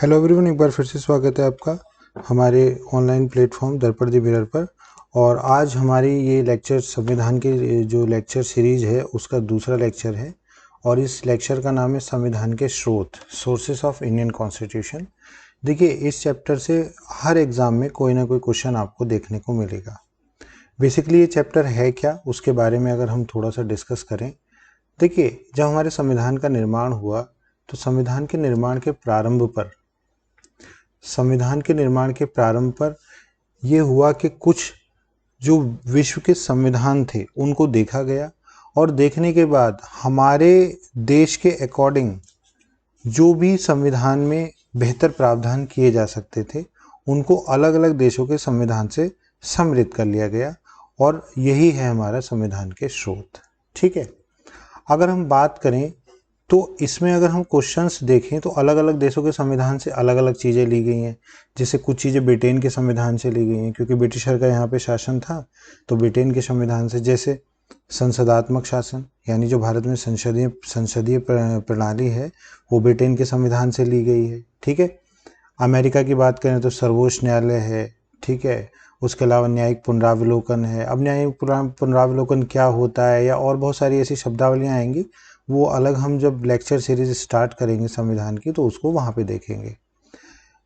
Hello everyone, एक बार फिर से स्वागत है आपका हमारे ऑनलाइन प्लेटफॉर्म दर्पण द मिरर पर। और आज हमारी ये लेक्चर संविधान के जो लेक्चर सीरीज है उसका दूसरा लेक्चर है और इस लेक्चर का नाम है संविधान के स्रोत, सोर्सेस ऑफ इंडियन कॉन्स्टिट्यूशन। देखिए, इस चैप्टर से हर एग्ज़ाम में कोई ना कोई क्वेश्चन आपको देखने को मिलेगा। बेसिकली ये चैप्टर है क्या, उसके बारे में अगर हम थोड़ा सा डिस्कस करें। देखिए, जब हमारे संविधान का निर्माण हुआ तो संविधान के निर्माण के प्रारंभ पर यह हुआ कि कुछ जो विश्व के संविधान थे उनको देखा गया और देखने के बाद हमारे देश के अकॉर्डिंग जो भी संविधान में बेहतर प्रावधान किए जा सकते थे उनको अलग अलग देशों के संविधान से सम्मिलित कर लिया गया और यही है हमारा संविधान के स्रोत। ठीक है, अगर हम बात करें तो इसमें अगर हम क्वेश्चंस देखें तो अलग अलग देशों के संविधान से अलग अलग चीज़ें ली गई हैं। जैसे कुछ चीज़ें ब्रिटेन के संविधान से ली गई हैं क्योंकि ब्रिटिशर का यहाँ पे शासन था, तो ब्रिटेन के संविधान से। जैसे संसदात्मक शासन, यानी जो भारत में संसदीय प्रणाली है वो ब्रिटेन के संविधान से ली गई है। ठीक है, अमेरिका की बात करें तो सर्वोच्च न्यायालय है। ठीक है, उसके अलावा न्यायिक पुनरावलोकन है। अब न्यायिक पुनरावलोकन क्या होता है या और बहुत सारी ऐसी शब्दावलियाँ आएंगी, वो अलग हम जब लेक्चर सीरीज स्टार्ट करेंगे संविधान की तो उसको वहाँ पे देखेंगे।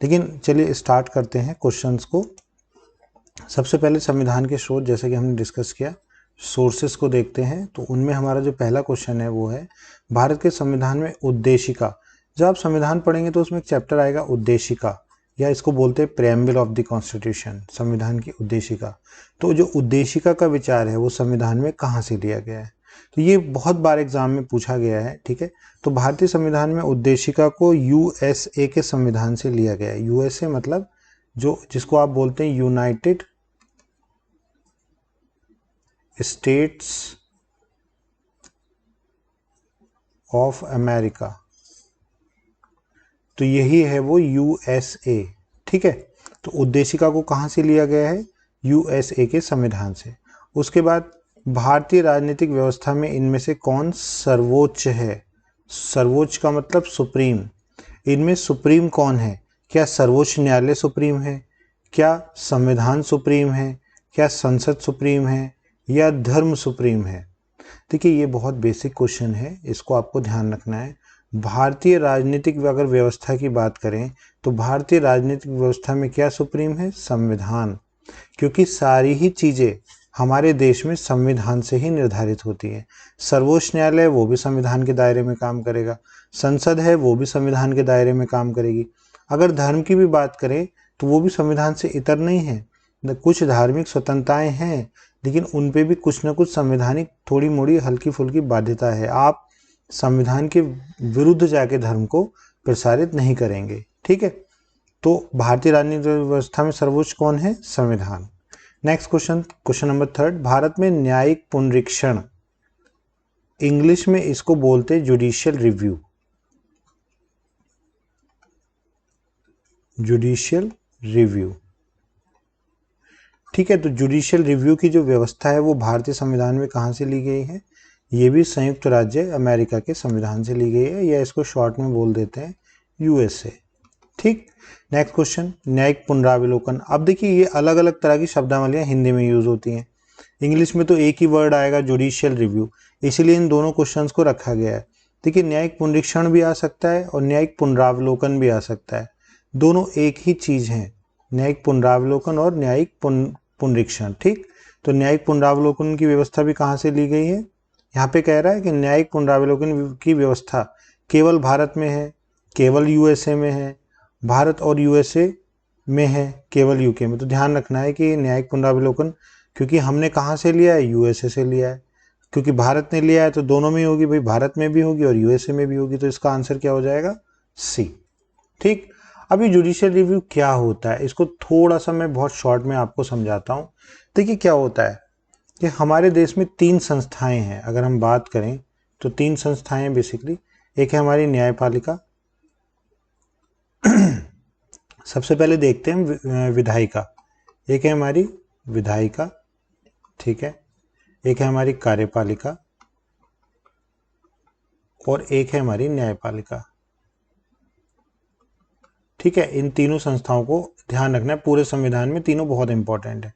लेकिन चलिए स्टार्ट करते हैं क्वेश्चंस को। सबसे पहले संविधान के स्रोत, जैसे कि हमने डिस्कस किया, सोर्सेस को देखते हैं। तो उनमें हमारा जो पहला क्वेश्चन है वो है भारत के संविधान में उद्देशिका। जब आप संविधान पढ़ेंगे तो उसमें एक चैप्टर आएगा उद्देशिका, या इसको बोलते हैं प्रेम्बल ऑफ द कॉन्स्टिट्यूशन, संविधान की उद्देशिका। तो जो उद्देशिका का विचार है वो संविधान में कहाँ से लिया गया है, तो ये बहुत बार एग्जाम में पूछा गया है। ठीक है, तो भारतीय संविधान में उद्देशिका को यूएसए के संविधान से लिया गया है। यूएसए मतलब जिसको आप बोलते हैं यूनाइटेड स्टेट्स ऑफ अमेरिका, तो यही है वो यूएसए। ठीक है, तो उद्देशिका को कहाँ से लिया गया है, यूएसए के संविधान से। उसके बाद भारतीय राजनीतिक व्यवस्था में इनमें से कौन सर्वोच्च है। सर्वोच्च का मतलब सुप्रीम। इनमें सुप्रीम कौन है, क्या सर्वोच्च न्यायालय सुप्रीम है, क्या संविधान सुप्रीम है, क्या संसद सुप्रीम है, या धर्म सुप्रीम है। देखिए, ये बहुत बेसिक क्वेश्चन है, इसको आपको ध्यान रखना है। भारतीय राजनीतिक अगर व्यवस्था की बात करें तो भारतीय राजनीतिक व्यवस्था में क्या सुप्रीम है, संविधान। क्योंकि सारी ही चीज़ें हमारे देश में संविधान से ही निर्धारित होती है। सर्वोच्च न्यायालय वो भी संविधान के दायरे में काम करेगा, संसद है वो भी संविधान के दायरे में काम करेगी। अगर धर्म की भी बात करें तो वो भी संविधान से इतर नहीं है। कुछ धार्मिक स्वतंत्रताएं हैं लेकिन उन पे भी कुछ ना कुछ संवैधानिक थोड़ी मोड़ी हल्की फुल्की बाध्यता है। आप संविधान के विरुद्ध जाके धर्म को प्रसारित नहीं करेंगे। ठीक है, तो भारतीय राजनीतिक व्यवस्था में सर्वोच्च कौन है, संविधान। Next question, question number 3, Bharat में न्यायिक पुनरीक्षण, इंग्लिश में इसको बोलते हैं जुडिशियल रिव्यू। जुडिशियल रिव्यू, ठीक है, तो जुडिशियल रिव्यू की जो व्यवस्था है वो भारतीय संविधान में कहाँ से ली गई है, ये भी संयुक्त राज्य अमेरिका के संविधान से ली गई है, या इसको शॉर्ट में बोल देते हैं यूएसए। ठीक, नेक्स्ट क्वेश्चन, न्यायिक पुनरावलोकन। अब देखिए, ये अलग अलग तरह की शब्दावलियाँ हिंदी में यूज होती हैं। इंग्लिश में तो एक ही वर्ड आएगा जुडिशियल रिव्यू, इसीलिए इन दोनों क्वेश्चंस को रखा गया है। देखिए, न्यायिक पुनरीक्षण भी आ सकता है और न्यायिक पुनरावलोकन भी आ सकता है, दोनों एक ही चीज़ हैं, न्यायिक पुनरावलोकन और न्यायिक पुनरीक्षण। ठीक, तो न्यायिक पुनरावलोकन की व्यवस्था भी कहाँ से ली गई है, यहाँ पे कह रहा है कि न्यायिक पुनरावलोकन की व्यवस्था केवल भारत में है, केवल यूएसए में है, भारत और यूएसए में है, केवल यूके में। तो ध्यान रखना है कि न्यायिक पुनरावलोकन, क्योंकि हमने कहाँ से लिया है, यूएसए से लिया है। क्योंकि भारत ने लिया है तो दोनों में ही होगी भाई, भारत में भी होगी और यूएसए में भी होगी, तो इसका आंसर क्या हो जाएगा, सी। ठीक, अभी जुडिशियल रिव्यू क्या होता है, इसको थोड़ा सा मैं बहुत शॉर्ट में आपको समझाता हूँ। देखिए, क्या होता है कि हमारे देश में 3 संस्थाएं हैं। अगर हम बात करें तो 3 संस्थाएं बेसिकली, एक है हमारी न्यायपालिका, सबसे पहले देखते हैं विधायिका, एक है हमारी विधायिका, ठीक है, एक है हमारी कार्यपालिका और एक है हमारी न्यायपालिका। ठीक है, इन तीनों संस्थाओं को ध्यान रखना है, पूरे संविधान में तीनों बहुत इंपॉर्टेंट है।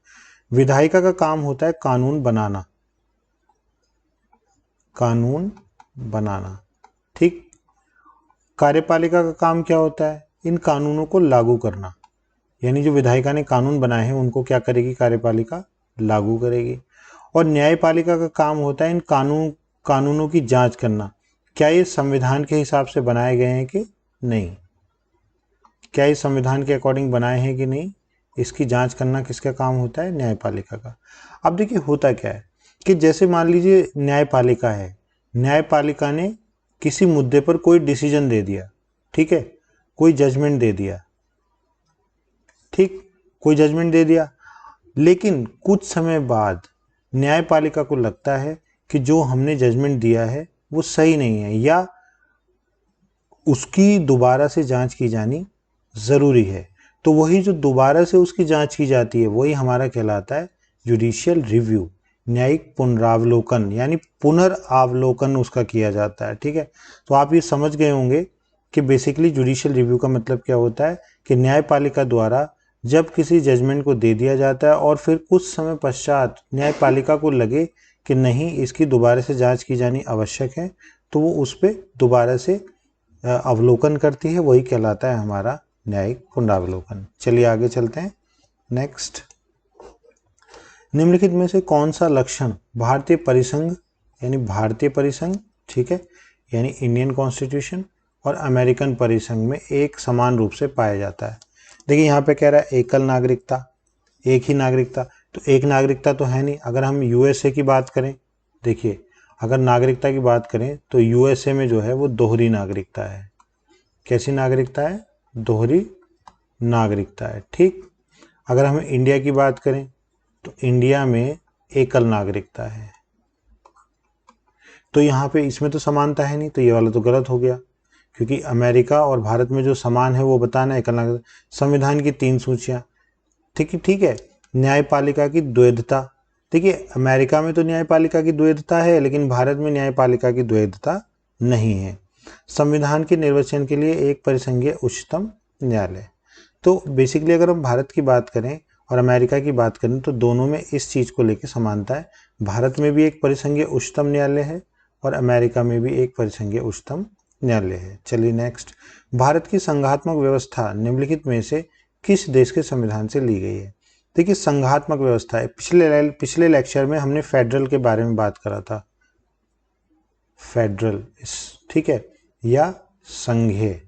विधायिका का काम होता है कानून बनाना, कानून बनाना, ठीक। कार्यपालिका का काम क्या होता है, इन कानूनों को लागू करना, यानी जो विधायिका ने कानून बनाए हैं उनको क्या करेगी कार्यपालिका, लागू करेगी। और न्यायपालिका का काम होता है इन कानूनों की जांच करना, क्या ये संविधान के हिसाब से बनाए गए हैं कि नहीं, क्या ये संविधान के अकॉर्डिंग बनाए हैं कि नहीं, इसकी जांच करना किसका काम होता है, न्यायपालिका का। अब देखिए होता क्या है कि जैसे मान लीजिए न्यायपालिका है, न्यायपालिका ने किसी मुद्दे पर कोई डिसीजन दे दिया, ठीक है, कोई जजमेंट दे दिया, ठीक, कोई जजमेंट दे दिया, लेकिन कुछ समय बाद न्यायपालिका को लगता है कि जो हमने जजमेंट दिया है वो सही नहीं है या उसकी दोबारा से जांच की जानी ज़रूरी है, तो वही जो दोबारा से उसकी जांच की जाती है वही हमारा कहलाता है जुडिशियल रिव्यू, न्यायिक पुनरावलोकन, यानी पुनर्वलोकन उसका किया जाता है, ठीक है। तो आप ये समझ गए होंगे कि बेसिकली जुडिशियल रिव्यू का मतलब क्या होता है कि न्यायपालिका द्वारा जब किसी जजमेंट को दे दिया जाता है और फिर कुछ समय पश्चात न्यायपालिका को लगे कि नहीं इसकी दोबारा से जांच की जानी आवश्यक है, तो वो उस पर दोबारा से अवलोकन करती है, वही कहलाता है हमारा न्यायिक पुनरावलोकन। चलिए आगे चलते हैं। नेक्स्ट, निम्नलिखित में से कौन सा लक्षण भारतीय परिसंघ, यानी भारतीय परिसंघ, ठीक है, यानी इंडियन कॉन्स्टिट्यूशन और अमेरिकन परिसंघ में एक समान रूप से पाया जाता है। देखिए यहाँ पे कह रहा है एकल नागरिकता, एक ही नागरिकता, तो एक नागरिकता तो है नहीं। अगर हम यूएसए की बात करें, देखिए अगर नागरिकता की बात करें तो यूएसए में जो है वो दोहरी नागरिकता है। कैसी नागरिकता है, दोहरी नागरिकता है, ठीक। अगर हम इंडिया की बात करें तो इंडिया में एकल नागरिकता है। तो यहाँ पे इसमें तो समानता है नहीं, तो ये वाला तो गलत हो गया, क्योंकि अमेरिका और भारत में जो समान है वो बताना है एकल नागरिकता। संविधान की 3 सूचियाँ, ठीक है। न्यायपालिका की द्वैधता, देखिए अमेरिका में तो न्यायपालिका की द्वैधता है लेकिन भारत में न्यायपालिका की द्वैधता नहीं है। संविधान के निर्वचन के लिए एक परिसंघीय उच्चतम न्यायालय। तो बेसिकली अगर हम भारत की बात करें और अमेरिका की बात करें तो दोनों में इस चीज़ को लेकर समानता है। भारत में भी एक परिसंघीय उच्चतम न्यायालय है और अमेरिका में भी एक परिसंघीय उच्चतम न्यायालय है। चलिए नेक्स्ट, भारत की संघात्मक व्यवस्था निम्नलिखित में से किस देश के संविधान से ली गई है। देखिए संघात्मक व्यवस्था है, पिछले लेक्चर में हमने फेडरल के बारे में बात करा था, फेडरल, ठीक है, या संघीय।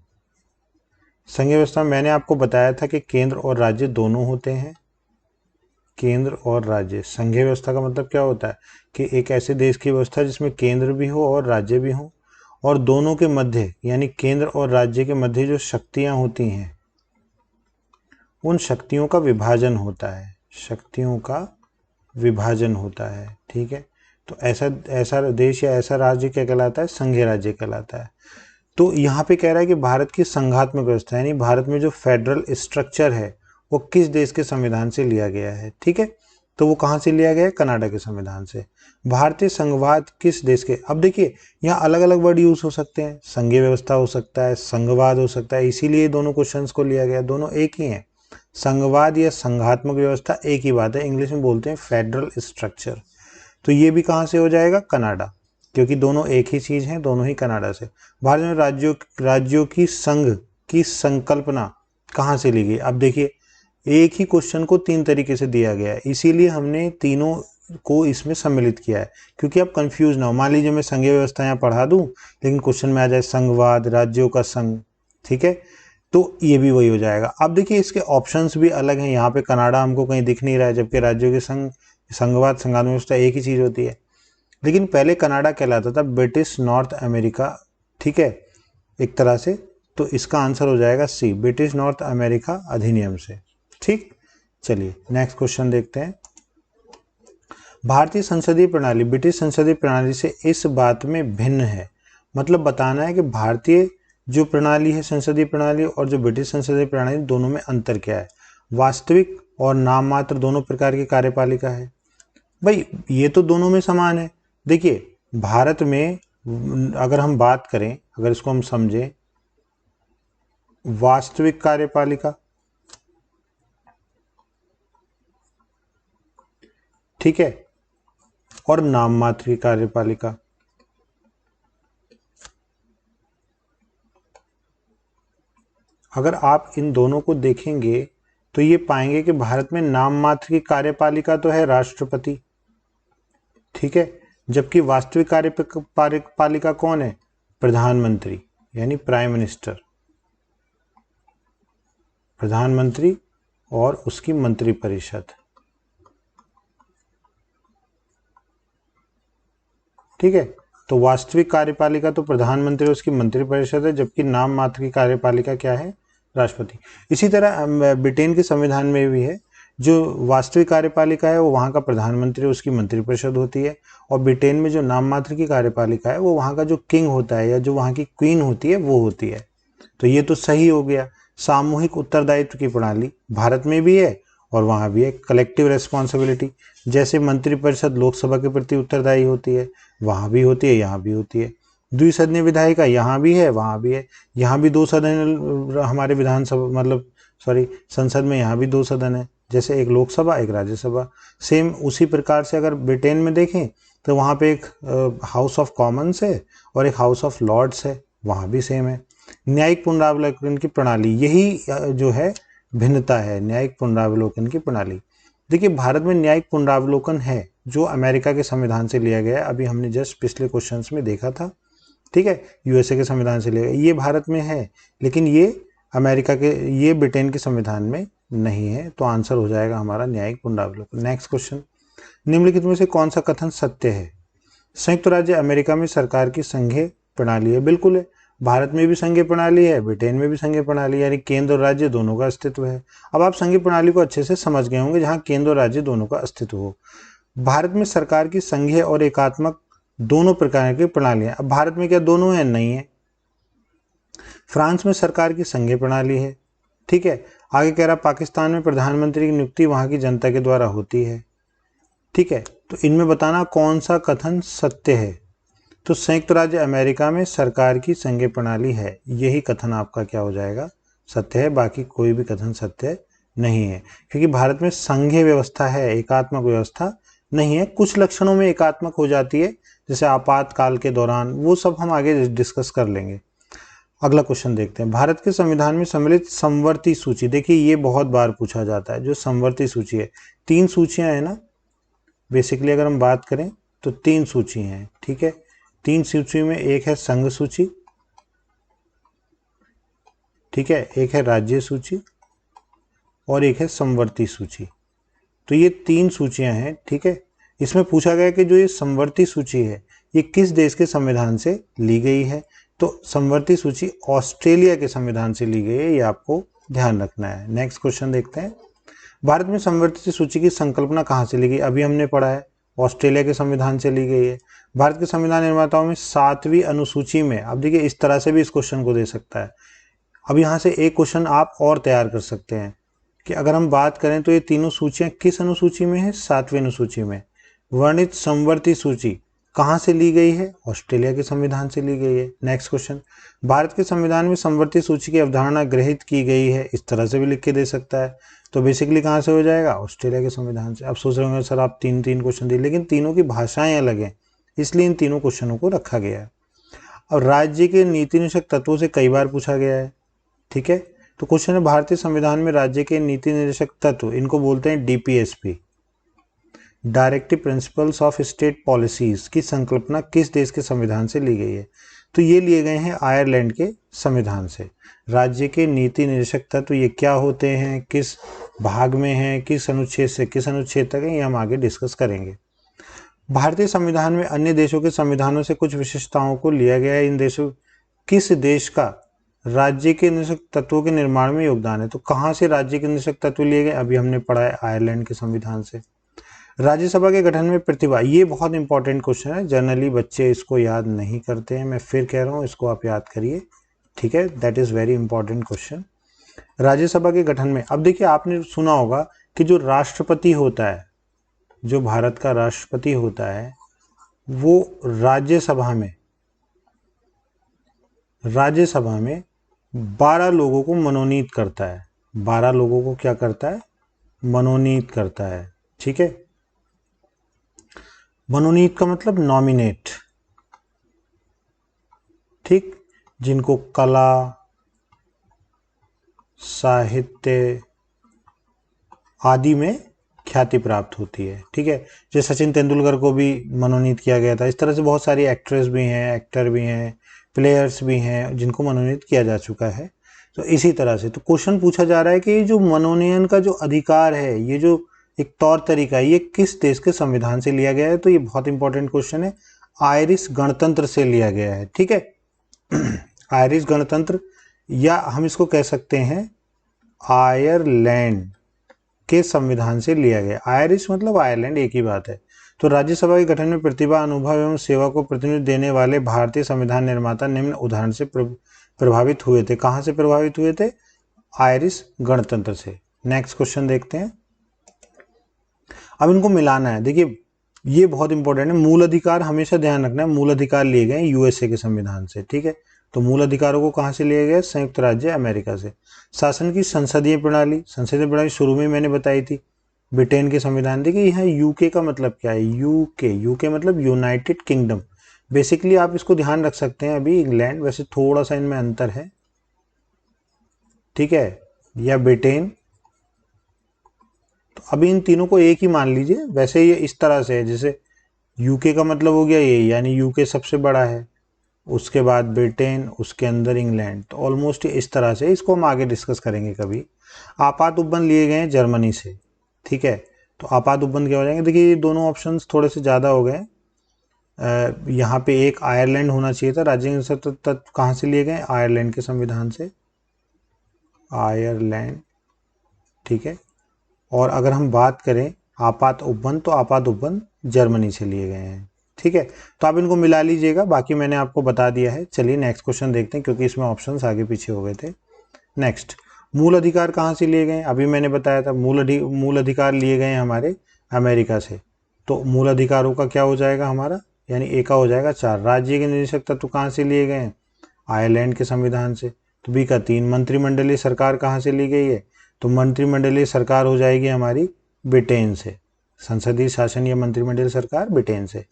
संघीय व्यवस्था में मैंने आपको बताया था कि केंद्र और राज्य दोनों होते हैं, केंद्र और राज्य। संघीय व्यवस्था का मतलब क्या होता है कि एक ऐसे देश की व्यवस्था जिसमें केंद्र भी हो और राज्य भी हो, और दोनों के मध्य यानी केंद्र और राज्य के मध्य जो शक्तियां होती हैं उन शक्तियों का विभाजन होता है, शक्तियों का विभाजन होता है, ठीक है। तो ऐसा देश या ऐसा राज्य क्या कहलाता है, संघीय राज्य कहलाता है। तो यहाँ पे कह रहा है कि भारत की संघात्मक व्यवस्था यानी भारत में जो फेडरल स्ट्रक्चर है वो किस देश के संविधान से लिया गया है, ठीक है। तो वो कहाँ से लिया गया है, कनाडा के संविधान से। भारतीय संघवाद किस देश के, अब देखिए यहाँ अलग अलग वर्ड यूज हो सकते हैं, संघीय व्यवस्था हो सकता है, संघवाद हो सकता है, इसीलिए दोनों क्वेश्चंस को लिया गया, दोनों एक ही हैं। संघवाद या संघात्मक व्यवस्था एक ही बात है, इंग्लिश में बोलते हैं फेडरल स्ट्रक्चर। तो ये भी कहाँ से हो जाएगा, कनाडा, क्योंकि दोनों एक ही चीज हैं, दोनों ही कनाडा से। भारत में राज्यों की संघ की संकल्पना कहाँ से ली गई। अब देखिए एक ही क्वेश्चन को 3 तरीके से दिया गया है, इसीलिए हमने तीनों को इसमें सम्मिलित किया है, क्योंकि आप कंफ्यूज ना हो। मान लीजिए मैं संघीय व्यवस्था यहाँ पढ़ा दूं लेकिन क्वेश्चन में आ जाए संघवाद, राज्यों का संघ, ठीक है, तो ये भी वही हो जाएगा। अब देखिए इसके ऑप्शंस भी अलग हैं, यहाँ पे कनाडा हमको कहीं दिख नहीं रहा है, जबकि राज्यों के संघवाद संघात्मक व्यवस्था एक ही चीज होती है। लेकिन पहले कनाडा कहलाता था ब्रिटिश नॉर्थ अमेरिका, ठीक है, एक तरह से। तो इसका आंसर हो जाएगा सी, ब्रिटिश नॉर्थ अमेरिका अधिनियम से, ठीक। चलिए नेक्स्ट क्वेश्चन देखते हैं। भारतीय संसदीय प्रणाली ब्रिटिश संसदीय प्रणाली से इस बात में भिन्न है, मतलब बताना है कि भारतीय जो प्रणाली है संसदीय प्रणाली और जो ब्रिटिश संसदीय प्रणाली दोनों में अंतर क्या है। वास्तविक और नाम मात्र दोनों प्रकार की कार्यपालिका है। भाई ये तो दोनों में समान है। देखिए भारत में अगर हम बात करें, अगर इसको हम समझें, वास्तविक कार्यपालिका, ठीक है, और नाम मात्र की कार्यपालिका। अगर आप इन दोनों को देखेंगे तो ये पाएंगे कि भारत में नाम मात्र की कार्यपालिका तो है राष्ट्रपति, ठीक है, जबकि वास्तविक कार्यपालिका कौन है? प्रधानमंत्री, यानी प्राइम मिनिस्टर, प्रधानमंत्री और उसकी मंत्रिपरिषद, ठीक है। तो वास्तविक कार्यपालिका तो प्रधानमंत्री और उसकी मंत्रिपरिषद है, जबकि नाम मात्र की कार्यपालिका क्या है? राष्ट्रपति। इसी तरह ब्रिटेन के संविधान में भी है, जो वास्तविक कार्यपालिका है वो वहाँ का प्रधानमंत्री उसकी मंत्रिपरिषद होती है, और ब्रिटेन में जो नाम मात्र की कार्यपालिका है वो वहाँ का जो किंग होता है या जो वहाँ की क्वीन होती है वो होती है। तो ये तो सही हो गया। सामूहिक उत्तरदायित्व की प्रणाली भारत में भी है और वहाँ भी है। कलेक्टिव रेस्पॉन्सिबिलिटी, जैसे मंत्रिपरिषद लोकसभा के प्रति उत्तरदायी होती है, वहाँ भी होती है, यहाँ भी होती है। द्विसदनीय विधायिका यहाँ भी है, वहाँ भी है। यहाँ भी 2 सदन हमारे विधानसभा मतलब संसद में यहाँ भी 2 सदन है, जैसे एक लोकसभा एक राज्यसभा। सेम उसी प्रकार से अगर ब्रिटेन में देखें तो वहाँ पे एक हाउस ऑफ कॉमन्स है और एक हाउस ऑफ लॉर्ड्स है, वहाँ भी सेम है। न्यायिक पुनरावलोकन की प्रणाली, यही जो है भिन्नता है, न्यायिक पुनरावलोकन की प्रणाली। देखिए भारत में न्यायिक पुनरावलोकन है जो अमेरिका के संविधान से लिया गया है, अभी हमने जस्ट पिछले क्वेश्चंस में देखा था, ठीक है, यूएसए के संविधान से लिया गया। ये भारत में है लेकिन ये ब्रिटेन के संविधान में नहीं है, तो आंसर हो जाएगा हमारा न्यायिक पुनरावलोकन। नेक्स्ट क्वेश्चन, निम्नलिखित में से कौन सा कथन सत्य है? संयुक्त राज्य अमेरिका में सरकार की संघीय प्रणाली है। बिल्कुल है, भारत में भी संघीय प्रणाली है, ब्रिटेन में भी संघीय प्रणाली, यानी केंद्र और राज्य दोनों का अस्तित्व है। अब आप संघीय प्रणाली को अच्छे से समझ गए होंगे, जहां केंद्र और राज्य दोनों का अस्तित्व हो। भारत में सरकार की संघीय और एकात्मक दोनों प्रकार की प्रणालियां। अब भारत में क्या दोनों है? नहीं है। फ्रांस में सरकार की संघीय प्रणाली है, ठीक है। आगे कह रहा पाकिस्तान में प्रधानमंत्री की नियुक्ति वहां की जनता के द्वारा होती है, ठीक है। तो इनमें बताना कौन सा कथन सत्य है। तो संयुक्त राज्य अमेरिका में सरकार की संघीय प्रणाली है, यही कथन आपका क्या हो जाएगा? सत्य है। बाकी कोई भी कथन सत्य नहीं है, क्योंकि भारत में संघीय व्यवस्था है, एकात्मक व्यवस्था नहीं है। कुछ लक्षणों में एकात्मक हो जाती है, जैसे आपातकाल के दौरान, वो सब हम आगे डिस्कस कर लेंगे। अगला क्वेश्चन देखते हैं, भारत के संविधान में सम्मिलित समवर्ती सूची। देखिए ये बहुत बार पूछा जाता है, जो समवर्ती सूची है। 3 सूचियां है ना, बेसिकली अगर हम बात करें तो 3 सूची हैं, ठीक है। 3 सूची में एक है संघ सूची, ठीक है, एक है राज्य सूची और एक है समवर्ती सूची। तो ये 3 सूचियां हैं, ठीक है। इसमें पूछा गया कि जो ये समवर्ती सूची है ये किस देश के संविधान से ली गई है। तो समवर्ती सूची ऑस्ट्रेलिया के संविधान से ली गई है, ये आपको ध्यान रखना है। नेक्स्ट क्वेश्चन देखते हैं, भारत में समवर्ती सूची की संकल्पना कहाँ से ली गई? अभी हमने पढ़ा है, ऑस्ट्रेलिया के संविधान से ली गई है। भारत के संविधान निर्माताओं में 7वीं अनुसूची में, अब देखिए इस तरह से भी इस क्वेश्चन को दे सकता है। अब यहाँ से एक क्वेश्चन आप और तैयार कर सकते हैं कि अगर हम बात करें तो ये तीनों सूचियां किस अनुसूची में है? 7वीं अनुसूची में। वर्णित समवर्ती सूची कहाँ से ली गई है? ऑस्ट्रेलिया के संविधान से ली गई है। नेक्स्ट क्वेश्चन, भारत के संविधान में समवर्ती सूची की अवधारणा ग्रहित की गई है, इस तरह से भी लिख के दे सकता है। तो बेसिकली कहाँ से हो जाएगा? ऑस्ट्रेलिया के संविधान से। अब सोच रहे होंगे सर आप 3 क्वेश्चन दिए, लेकिन तीनों की भाषाएं अलग हैं, इसलिए इन तीनों क्वेश्चनों को रखा गया है। और राज्य के नीति निषेधक तत्वों से कई बार पूछा गया है, ठीक है। तो क्वेश्चन है, भारतीय संविधान में राज्य के नीति निर्देशक तत्व, इनको बोलते हैं DPSP, directive principles of state policies, की संकल्पना किस देश के संविधान से ली गई है? तो ये लिए गए हैं आयरलैंड के संविधान से। राज्य के नीति निर्देशक तत्व ये क्या होते हैं, किस भाग में हैं, किस अनुच्छेद से किस अनुच्छेद तक है, ये हम आगे डिस्कस करेंगे। भारतीय संविधान में अन्य देशों के संविधानों से कुछ विशेषताओं को लिया गया है। इन देशों, किस देश का राज्य के निषेधक तत्वों के निर्माण में योगदान है? तो कहाँ से राज्य के निषेधक तत्व लिए गए? अभी हमने पढ़ा है आयरलैंड के संविधान से। राज्यसभा के गठन में प्रतिभा, ये बहुत इंपॉर्टेंट क्वेश्चन है, जनरली बच्चे इसको याद नहीं करते हैं, मैं फिर कह रहा हूँ इसको आप याद करिए, ठीक है, that is very important question. Rajya Sabha के गठन में, अब देखिए आपने सुना होगा कि जो राष्ट्रपति होता है, जो भारत का राष्ट्रपति होता है, वो राज्यसभा में 12 लोगों को मनोनीत करता है। 12 लोगों को क्या करता है? मनोनीत करता है। ठीक है, मनोनीत का मतलब नॉमिनेट। ठीक, जिनको कला, साहित्य आदि में ख्याति प्राप्त होती है। ठीक है, जैसे सचिन तेंदुलकर को भी मनोनीत किया गया था। इस तरह से बहुत सारी एक्ट्रेस भी हैं, एक्टर भी हैं, प्लेयर्स भी हैं जिनको मनोनीत किया जा चुका है। तो इसी तरह से तो क्वेश्चन पूछा जा रहा है कि ये जो मनोनयन का जो अधिकार है, ये जो एक तौर तरीका है, ये किस देश के संविधान से लिया गया है? तो ये बहुत इंपॉर्टेंट क्वेश्चन है। आयरिश गणतंत्र से लिया गया है। ठीक है, आयरिश गणतंत्र, या हम इसको कह सकते हैं आयरलैंड के संविधान से लिया गया। आयरिश मतलब आयरलैंड, एक ही बात है। तो राज्यसभा के गठन में प्रतिभा, अनुभव एवं सेवा को प्रतिनिधित्व देने वाले भारतीय संविधान निर्माता निम्न उदाहरण से प्रभावित हुए थे। कहां से प्रभावित हुए थे? आयरिश गणतंत्र से। नेक्स्ट क्वेश्चन देखते हैं। अब इनको मिलाना है। देखिए ये बहुत इंपॉर्टेंट है। मूल अधिकार हमेशा ध्यान रखना है, मूल अधिकार लिए गए यूएसए के संविधान से। ठीक है, तो मूल अधिकारों को कहां से लिए गए? संयुक्त राज्य अमेरिका से। शासन की संसदीय प्रणाली, संसदीय प्रणाली शुरू में मैंने बताई थी, ब्रिटेन के संविधान। देखिए यहाँ यूके का मतलब क्या है? यूके मतलब यूनाइटेड किंगडम। बेसिकली आप इसको ध्यान रख सकते हैं, अभी इंग्लैंड, वैसे थोड़ा सा इनमें अंतर है। ठीक है, या ब्रिटेन। तो अभी इन तीनों को एक ही मान लीजिए। वैसे ये इस तरह से है, जैसे यूके का मतलब हो गया ये, यानी यूके सबसे बड़ा है, उसके बाद ब्रिटेन, उसके अंदर इंग्लैंड। तो ऑलमोस्ट इस तरह से, इसको हम आगे डिस्कस करेंगे कभी। आपात उपबंध लिए गए हैं जर्मनी से। ठीक है, तो आपात उपबंध क्या हो जाएंगे? देखिए ये दोनों ऑप्शंस थोड़े से ज़्यादा हो गए। यहाँ पे एक आयरलैंड होना चाहिए था। राज्य तत्व कहाँ से लिए गए? आयरलैंड के संविधान से, आयरलैंड। ठीक है, और अगर हम बात करें आपात उपबंध, तो आपात उपबंध जर्मनी से लिए गए हैं। ठीक है, तो आप इनको मिला लीजिएगा, बाकी मैंने आपको बता दिया है। चलिए नेक्स्ट क्वेश्चन देखते हैं, क्योंकि इसमें ऑप्शंस आगे पीछे हो गए थे। नेक्स्ट, मूल अधिकार कहाँ से लिए गए? अभी मैंने बताया था मूल अधिकार लिए गए हमारे अमेरिका से। तो मूल अधिकारों का क्या हो जाएगा हमारा? यानी ए का हो जाएगा 4। राज्य के निदेशक तत्व कहाँ से लिए गए? आयरलैंड के संविधान से। तो बी का 3। मंत्रिमंडलीय सरकार कहाँ से ली गई है? तो मंत्रिमंडलीय सरकार हो जाएगी हमारी ब्रिटेन से। संसदीय शासन या मंत्रिमंडलीय सरकार ब्रिटेन से।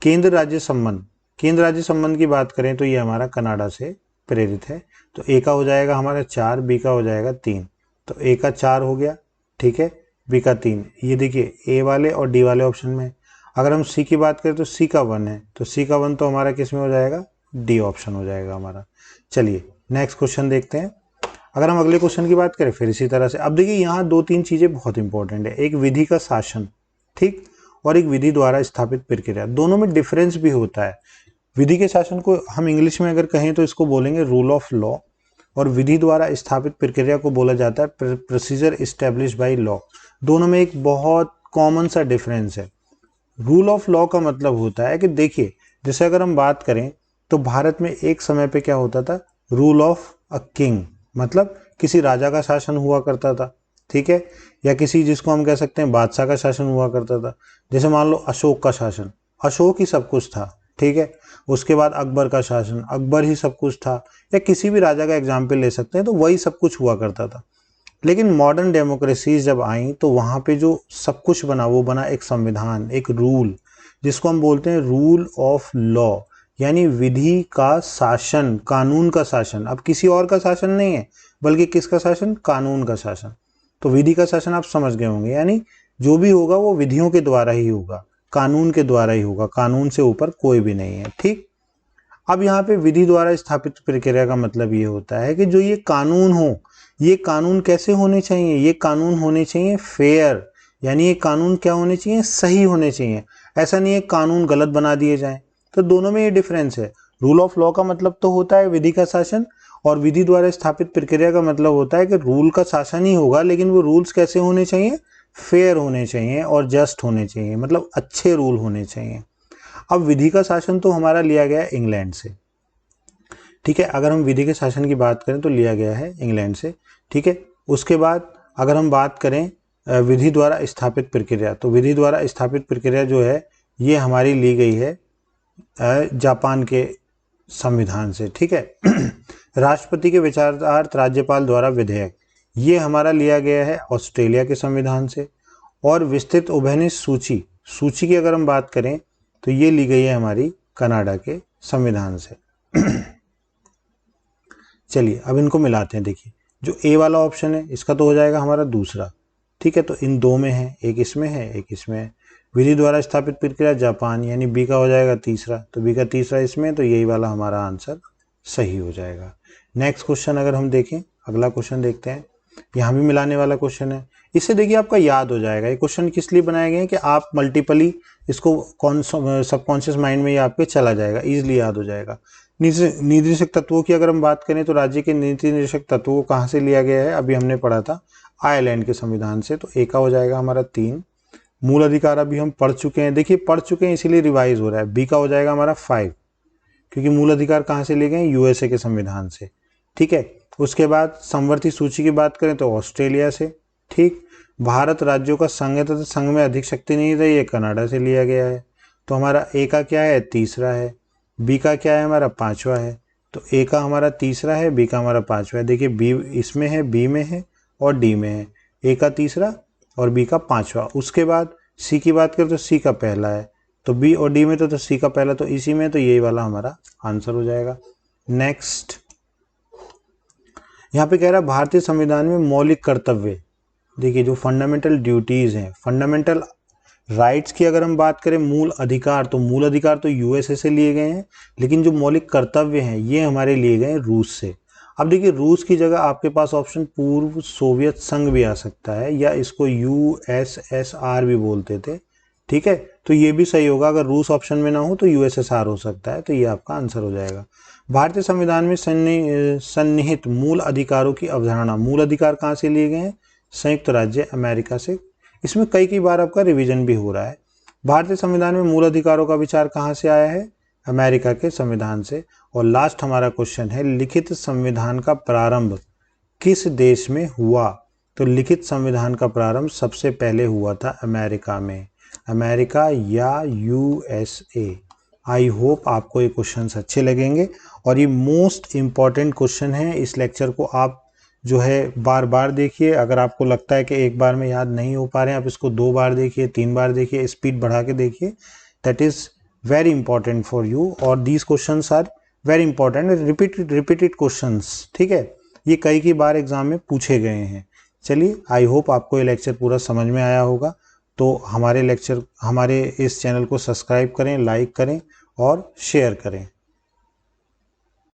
केंद्र राज्य संबंध, केंद्र राज्य संबंध की बात करें तो ये हमारा कनाडा से प्रेरित है। तो ए का हो जाएगा हमारा 4, बी का हो जाएगा 3। तो ए का 4 हो गया। ठीक है, बी का 3। ये देखिए ए वाले और डी वाले ऑप्शन में। अगर हम सी की बात करें तो सी का 1 है, तो सी का 1 तो हमारा किस में हो जाएगा? डी ऑप्शन हो जाएगा हमारा। चलिए नेक्स्ट क्वेश्चन देखते हैं। अगर हम अगले क्वेश्चन की बात करें फिर इसी तरह से। अब देखिए यहाँ 2-3 चीज़ें बहुत इंपॉर्टेंट है। एक विधि का शासन, ठीक, और एक विधि द्वारा स्थापित प्रक्रिया। दोनों में डिफरेंस भी होता है। विधि के शासन को हम इंग्लिश में अगर कहें तो इसको बोलेंगे रूल ऑफ लॉ, और विधि द्वारा स्थापित प्रक्रिया को बोला जाता है प्रोसीजर इस्टेब्लिश बाय लॉ। दोनों में एक बहुत कॉमन सा डिफरेंस है। रूल ऑफ लॉ का मतलब होता है कि देखिए, जैसे अगर हम बात करें तो भारत में एक समय पे क्या होता था? रूल ऑफ अ किंग, मतलब किसी राजा का शासन हुआ करता था। ठीक है, या किसी, जिसको हम कह सकते हैं बादशाह का शासन हुआ करता था। जैसे मान लो अशोक का शासन, अशोक ही सब कुछ था। ठीक है, उसके बाद अकबर का शासन, अकबर ही सब कुछ था। या किसी भी राजा का एग्जाम्पल ले सकते हैं, तो वही सब कुछ हुआ करता था। लेकिन मॉडर्न डेमोक्रेसीज जब आई तो वहाँ पे जो सब कुछ बना वो बना एक संविधान, एक रूल, जिसको हम बोलते हैं रूल ऑफ लॉ, यानी विधि का शासन, कानून का शासन। अब किसी और का शासन नहीं है, बल्कि किसका शासन? कानून का शासन। तो विधि का शासन आप समझ गए होंगे, यानी जो भी होगा वो विधियों के द्वारा ही होगा, कानून के द्वारा ही होगा, कानून से ऊपर कोई भी नहीं है। ठीक, अब यहाँ पे विधि द्वारा स्थापित प्रक्रिया का मतलब ये होता है कि जो ये कानून हो, ये कानून कैसे होने चाहिए? ये कानून होने चाहिए फेयर, यानी ये कानून क्या होने चाहिए? सही होने चाहिए। ऐसा नहीं है कानून गलत बना दिए जाएं। तो दोनों में ये डिफरेंस है। रूल ऑफ लॉ का मतलब तो होता है विधि का शासन, और विधि द्वारा स्थापित प्रक्रिया का मतलब होता है कि रूल का शासन ही होगा, लेकिन वो रूल्स कैसे होने चाहिए? फेयर होने चाहिए और जस्ट होने चाहिए, मतलब अच्छे रूल होने चाहिए। अब विधि का शासन तो हमारा लिया गया है इंग्लैंड से। ठीक है, अगर हम विधि के शासन की बात करें तो लिया गया है इंग्लैंड से। ठीक है, उसके बाद अगर हम बात करें विधि द्वारा स्थापित प्रक्रिया, तो विधि द्वारा स्थापित प्रक्रिया जो है ये हमारी ली गई है जापान के संविधान से। ठीक है, राष्ट्रपति के विचारार्थ राज्यपाल द्वारा विधेयक, ये हमारा लिया गया है ऑस्ट्रेलिया के संविधान से। और विस्तृत उभयनिष्ठ सूची की अगर हम बात करें तो ये ली गई है हमारी कनाडा के संविधान से। चलिए अब इनको मिलाते हैं। देखिए जो ए वाला ऑप्शन है इसका तो हो जाएगा हमारा दूसरा, ठीक है, तो इन दो में है, एक इसमें है एक इसमें है। विधि द्वारा स्थापित प्रक्रिया जापान, यानी बी का हो जाएगा तीसरा, तो बी का तीसरा इसमें, तो यही वाला हमारा आंसर सही हो जाएगा। नेक्स्ट क्वेश्चन अगर हम देखें, अगला क्वेश्चन देखते हैं। यहाँ भी मिलाने वाला क्वेश्चन है। इससे देखिए आपका याद हो जाएगा। ये क्वेश्चन किस लिए बनाए गए हैं कि आप मल्टीपली इसको सबकॉन्शियस माइंड में ये आपके चला जाएगा, इजिली याद हो जाएगा। नीति निर्देशक तत्वों की अगर हम बात करें तो राज्य के नीति निर्देशक तत्वों को कहाँ से लिया गया है, अभी हमने पढ़ा था आयरलैंड के संविधान से, तो ए का हो जाएगा हमारा 3। मूल अधिकार अभी हम पढ़ चुके हैं, देखिए पढ़ चुके हैं इसीलिए रिवाइज हो रहा है। बी का हो जाएगा हमारा 5, क्योंकि मूल अधिकार कहाँ से लिए गए हैं, यूएसए के संविधान से, ठीक है। उसके बाद समवर्ती सूची की बात करें तो ऑस्ट्रेलिया से, ठीक। भारत राज्यों का संघ है तथा संघ में अधिक शक्ति नहीं रही, ये कनाडा से लिया गया है। तो हमारा ए का क्या है, तीसरा है। बी का क्या है, हमारा 5वां है। तो ए का हमारा तीसरा है, बी का हमारा 5वां है। देखिए बी इसमें है, बी में है और डी में है। ए का तीसरा और बी का 5वां। उसके बाद सी की बात करें तो सी का पहला है, तो बी और डी में तो सी का पहला तो इसी में, तो यही वाला हमारा आंसर हो जाएगा। नेक्स्ट यहाँ पे कह रहा है भारतीय संविधान में मौलिक कर्तव्य, देखिए जो फंडामेंटल ड्यूटीज हैं, फंडामेंटल राइट्स की अगर हम बात करें, मूल अधिकार तो यूएसए से लिए गए हैं, लेकिन जो मौलिक कर्तव्य हैं ये हमारे लिए गए रूस से। अब देखिए रूस की जगह आपके पास ऑप्शन पूर्व सोवियत संघ भी आ सकता है, या इसको यूएसएसआर भी बोलते थे, ठीक है, तो ये भी सही होगा। अगर रूस ऑप्शन में ना हो तो यूएसएसआर हो सकता है, तो ये आपका आंसर हो जाएगा। भारतीय संविधान में सन्निहित मूल अधिकारों की अवधारणा, मूल अधिकार कहाँ से लिए गए हैं, संयुक्त राज्य अमेरिका से। इसमें कई बार आपका रिवीजन भी हो रहा है। भारतीय संविधान में मूल अधिकारों का विचार कहाँ से आया है, अमेरिका के संविधान से। और लास्ट हमारा क्वेश्चन है, लिखित संविधान का प्रारंभ किस देश में हुआ, तो लिखित संविधान का प्रारंभ सबसे पहले हुआ था अमेरिका में, अमेरिका या यूएसए। आई होप आपको ये क्वेश्चंस अच्छे लगेंगे, और ये मोस्ट इम्पॉर्टेंट क्वेश्चन है। इस लेक्चर को आप जो है बार बार देखिए। अगर आपको लगता है कि एक बार में याद नहीं हो पा रहे हैं, आप इसको 2 बार देखिए, 3 बार देखिए, स्पीड बढ़ा के देखिए। That is very important for you, और these questions are very important, repeated questions, ठीक है, ये कई बार एग्जाम में पूछे गए हैं। चलिए आई होप आपको ये लेक्चर पूरा समझ में आया होगा। तो हमारे इस चैनल को सब्सक्राइब करें, लाइक करें और शेयर करें।